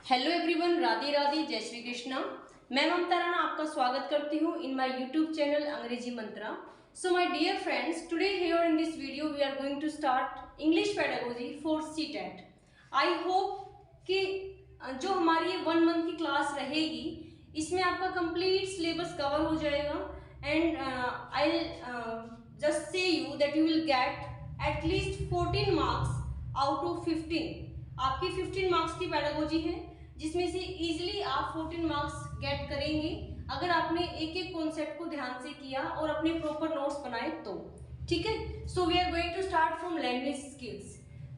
Hello everyone, Radhe Radhe, जय श्री कृष्णा। मैं ममता राणा आपका स्वागत करती हूँ in my YouTube channel Angrezi Mantra. So my dear friends, today here in this video we are going to start English pedagogy for CTET. I hope कि जो हमारी ये 1 मंथ की क्लास रहेगी इसमें आपका कंप्लीट सिलेबस कवर हो जाएगा and I just say you that you will get at least 14 marks out of 15। आपकी 15 मार्क्स की पेडागोजी है जिसमें से इजीली आप 14 मार्क्स गेट करेंगे अगर आपने एक एक कॉन्सेप्ट को ध्यान से किया और अपने प्रॉपर नोट्स बनाए तो। ठीक है, so we are going to start from language skills.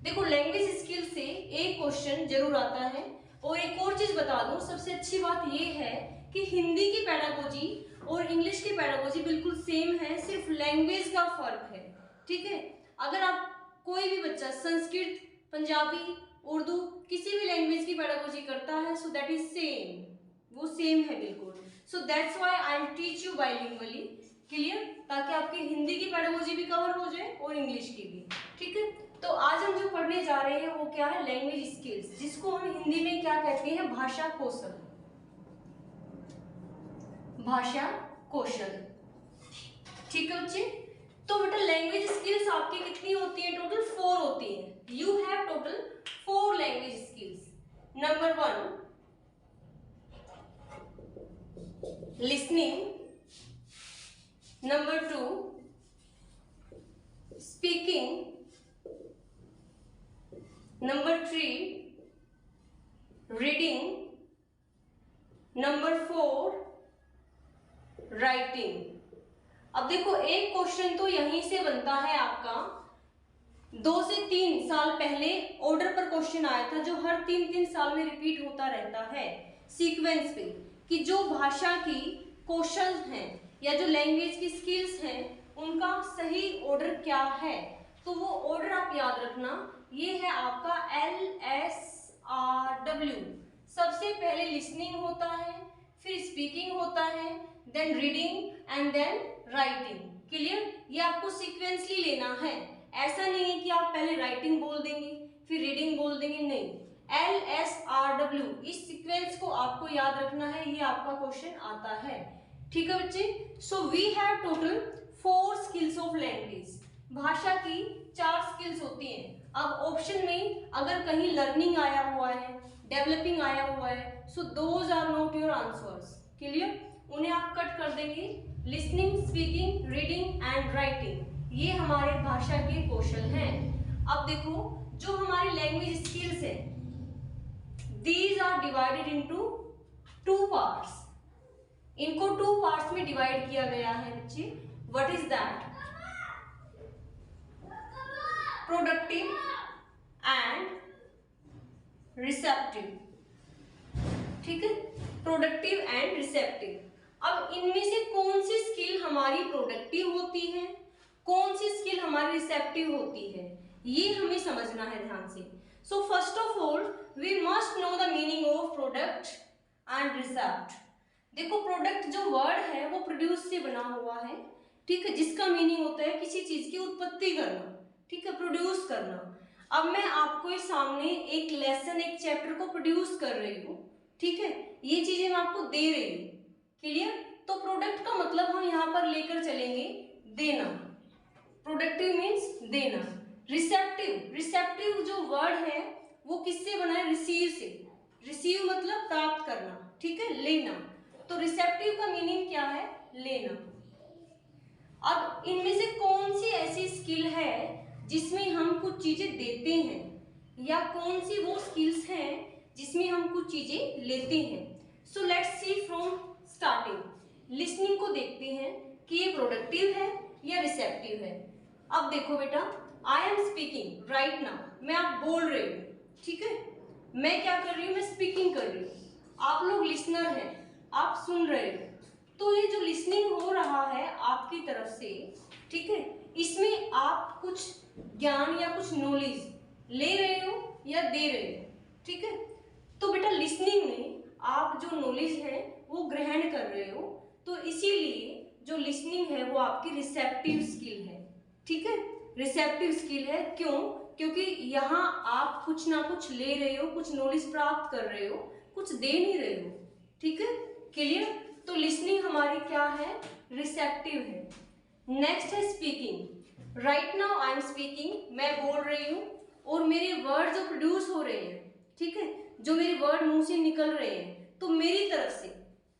देखो, लैंग्वेज स्किल से एक क्वेश्चन जरूर आता है। और एक और चीज बता दूं, सबसे अच्छी बात यह है कि हिंदी की पेडागोजी और इंग्लिश की पेडागोजी बिल्कुल सेम है, सिर्फ लैंग्वेज का फर्क है। ठीक है, अगर आप कोई भी बच्चा संस्कृत, पंजाबी, उर्दू किसी भी लैंग्वेज की पेडागोजी करता है, सो दैट इज सेम, वो सेम है बिल्कुल। So that's why I will teach you bilingually, clear, ताकि आपकी हिंदी की पेडागोजी भी कवर हो जाए और इंग्लिश की भी। ठीक है, तो आज हम जो पढ़ने जा रहे हैं वो क्या है, लैंग्वेज स्किल्स, जिसको हम हिंदी में क्या कहते हैं, भाषा कौशल। भाषा कौशल, ठीक है बच्चे। तो बेटा लैंग्वेज स्किल्स आपकी कितनी होती है, टोटल 4 होती है। You have total 4 language skills. Number 1 listening, number 2 speaking, number 3 reading, number 4 writing. अब देखो, एक क्वेश्चन तो यहीं से बनता है आपका। 2 से 3 साल पहले ऑर्डर पर क्वेश्चन आया था जो हर 3-3 साल में रिपीट होता रहता है सीक्वेंस पे, कि जो भाषा की कौशल हैं या जो लैंग्वेज की स्किल्स हैं उनका सही ऑर्डर क्या है। तो वो ऑर्डर आप याद रखना, ये है आपका LSRW। सबसे पहले लिसनिंग होता है, फिर स्पीकिंग होता है, then reading and then writing. Clear, ये आपको सीक्वेंसली लेना है। ऐसा नहीं है कि आप पहले राइटिंग बोल देंगे फिर रीडिंग बोल देंगे, नहीं। LSRW, इस सीक्वेंस को आपको याद रखना है, ये आपका क्वेश्चन आता है। ठीक है बच्चे, so we have total 4 skills of language. भाषा की 4 स्किल्स होती हैं। अब ऑप्शन में अगर कहीं लर्निंग आया हुआ है, डेवलपिंग आया हुआ है, so those are not your answers. Clear, उन्हें आप कट कर देंगे। Listening, speaking, reading and writing, ये हमारे भाषा के कौशल हैं। अब देखो, जो हमारी लैंग्वेज स्किल्स है, these are divided into 2 parts. इनको 2 पार्ट्स में डिवाइड किया गया है बच्चे। What is that? Productive and receptive. ठीक है, प्रोडक्टिव एंड रिसेप्टिव। अब इनमें से कौन सी स्किल हमारी प्रोडक्टिव होती है, कौन सी स्किल हमारी रिसेप्टिव होती है, ये हमें समझना है ध्यान से। So first of all we must know the meaning of product and receipt. देखो, प्रोडक्ट जो वर्ड है वो प्रोड्यूस से बना हुआ है, ठीक है, जिसका मीनिंग होता है किसी चीज की उत्पत्ति करना, ठीक है, प्रोड्यूस करना। अब मैं आपको इस सामने एक लेसन, एक चैप्टर को प्रोड्यूस कर रही हूँ, ठीक है, ये चीजें मैं आपको दे रही हूँ। क्लियर, तो प्रोडक्ट का मतलब हम यहाँ पर लेकर चलेंगे देना। प्रोडक्टिव मीन्स देना। रिसेप्टिव, रिसेप्टिव जो वर्ड है वो किससे बना है, रिसीव से। रिसीव मतलब प्राप्त करना, ठीक है, लेना। तो रिसेप्टिव का मीनिंग क्या है, लेना। अब इनमें से कौन सी ऐसी स्किल है जिसमें हम कुछ चीजें देते हैं, या कौन सी वो स्किल्स हैं जिसमें हम कुछ चीजें लेते हैं। So let's see from starting. Listening को देखते हैं कि ये प्रोडक्टिव है या रिसेप्टिव है। अब देखो बेटा, I am speaking right now, मैं आप बोल रही हूँ, ठीक है, मैं क्या कर रही हूँ, मैं स्पीकिंग कर रही हूँ। आप लोग लिसनर हैं, आप सुन रहे हो। तो ये जो लिसनिंग हो रहा है आपकी तरफ से, ठीक है, इसमें आप कुछ ज्ञान या कुछ नॉलेज ले रहे हो या दे रहे हो, ठीक है। तो बेटा लिसनिंग में आप जो नॉलेज है वो ग्रहण कर रहे हो, तो इसीलिए जो लिसनिंग है वो आपकी रिसेप्टिव स्किल है, ठीक है, रिसेप्टिव स्किल है। क्यों? क्योंकि यहाँ आप कुछ ना कुछ ले रहे हो, कुछ नॉलेज प्राप्त कर रहे हो, कुछ दे नहीं रहे हो। ठीक है, क्लियर? तो लिसनिंग हमारी क्या है? रिसेप्टिव है। नेक्स्ट है speaking. Right now I am speaking, मैं बोल रही हूँ और मेरे वर्ड जो प्रोड्यूस हो रहे हैं, ठीक है, जो मेरे वर्ड मुंह से निकल रहे हैं, तो मेरी तरफ से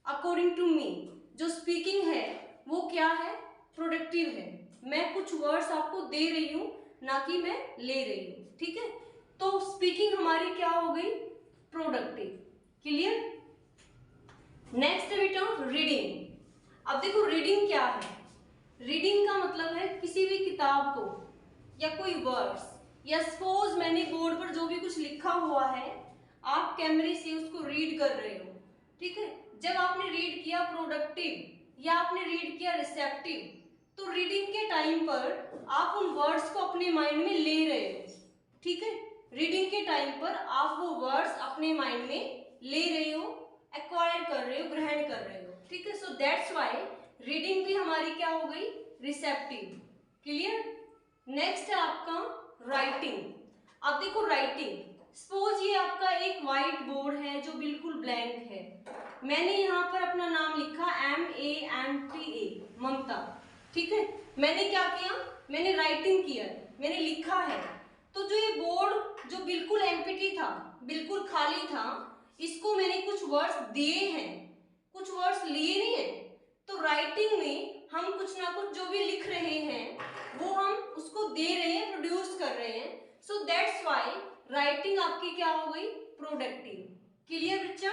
अकॉर्डिंग टू मी जो स्पीकिंग है वो क्या है? प्रोडक्टिव है। मैं कुछ वर्ड्स आपको दे रही हूँ, ना कि मैं ले रही हूँ। ठीक है, तो स्पीकिंग हमारी क्या हो गई? प्रोडक्टिव। क्लियर? नेक्स्ट है बेटा रीडिंग। अब देखो रीडिंग क्या है? रीडिंग का मतलब है किसी भी किताब को या कोई वर्ड्स, या सपोज मैंने बोर्ड पर जो भी कुछ लिखा हुआ है आप कैमरे से उसको रीड कर रहे हो। ठीक है, जब आपने रीड किया प्रोडक्टिव या आपने रीड किया रिसेप्टिव, तो रीडिंग के टाइम पर आप उन वर्ड्स को अपने माइंड में ले रहे हो। ठीक है, रीडिंग के टाइम पर आप वो वर्ड्स अपने माइंड में ले रहे हो, एक्वायर कर रहे हो, ग्रहण कर रहे हो। ठीक है, सो दैट्स व्हाई रीडिंग भी हमारी क्या हो गई? रिसेप्टिव। क्लियर? नेक्स्ट है आपका राइटिंग। अब देखो राइटिंग, सपोज ये आपका एक व्हाइट बोर्ड है जो बिल्कुल ब्लैंक है। मैंने यहाँ पर अपना नाम लिखा MAMTA, ममता। ठीक है, मैंने क्या किया? मैंने राइटिंग किया, मैंने लिखा है। तो जो ये बोर्ड जो बिल्कुल एम्प्टी था, बिल्कुल खाली था, इसको मैंने कुछ वर्ड्स दिए हैं, कुछ वर्ड्स लिए नहीं है। तो राइटिंग में हम कुछ ना कुछ जो भी लिख रहे हैं वो हम उसको दे रहे हैं, प्रोड्यूस कर रहे हैं। सो दैट्स व्हाई राइटिंग आपकी क्या हो गई? प्रोडक्टिव। क्लियर बच्चा?